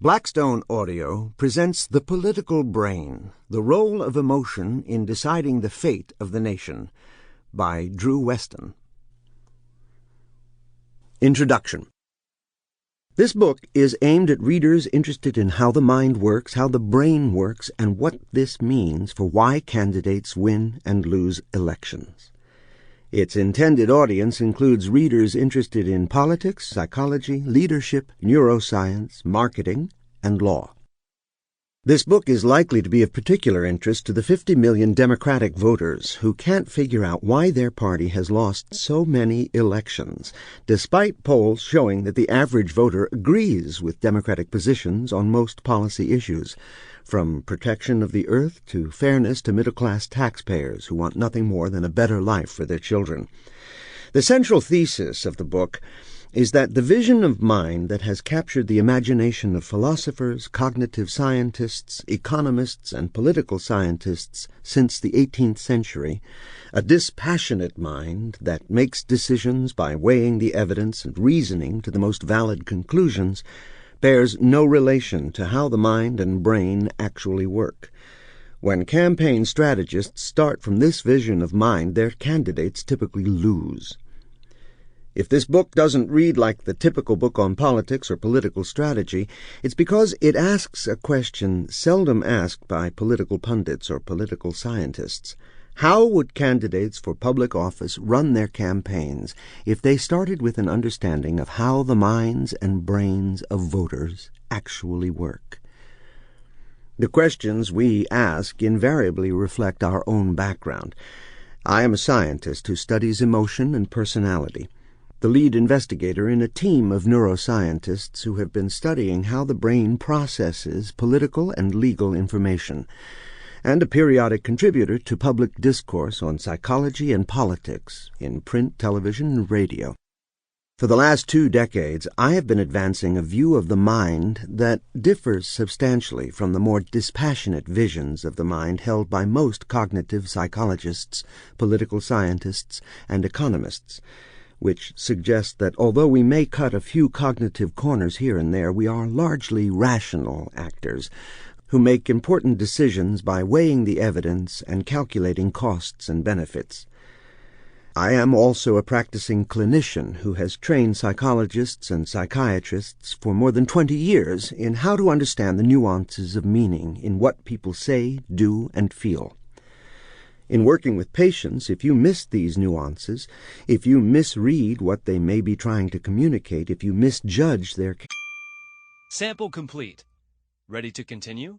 Blackstone Audio presents The Political Brain, the role of emotion in deciding the fate of the nation, by Drew Westen. Introduction. This book is aimed at readers interested in how the mind works, how the brain works, and what this means for why candidates win and lose elections. Its intended audience includes readers interested in politics, psychology, leadership, neuroscience, marketing, and law. This book is likely to be of particular interest to the 50 million Democratic voters who can't figure out why their party has lost so many elections, despite polls showing that the average voter agrees with Democratic positions on most policy issues, from protection of the earth to fairness to middle-class taxpayers who want nothing more than a better life for their children. The central thesis of the book is that the vision of mind that has captured the imagination of philosophers, cognitive scientists, economists, and political scientists since the 18th century, a dispassionate mind that makes decisions by weighing the evidence and reasoning to the most valid conclusions, bears no relation to how the mind and brain actually work. When campaign strategists start from this vision of mind, their candidates typically lose. If this book doesn't read like the typical book on politics or political strategy, it's because it asks a question seldom asked by political pundits or political scientists. How would candidates for public office run their campaigns if they started with an understanding of how the minds and brains of voters actually work? The questions we ask invariably reflect our own background. I am a scientist who studies emotion and personality, the lead investigator in a team of neuroscientists who have been studying how the brain processes political and legal information, and a periodic contributor to public discourse on psychology and politics in print, television, and radio. For the last 2 decades, I have been advancing a view of the mind that differs substantially from the more dispassionate visions of the mind held by most cognitive psychologists, political scientists, and economists, which suggests that although we may cut a few cognitive corners here and there, we are largely rational actors who make important decisions by weighing the evidence and calculating costs and benefits. I am also a practicing clinician who has trained psychologists and psychiatrists for more than 20 years in how to understand the nuances of meaning in what people say, do, and feel. In working with patients, if you miss these nuances, if you misread what they may be trying to communicate, if you misjudge their... Sample complete. Ready to continue?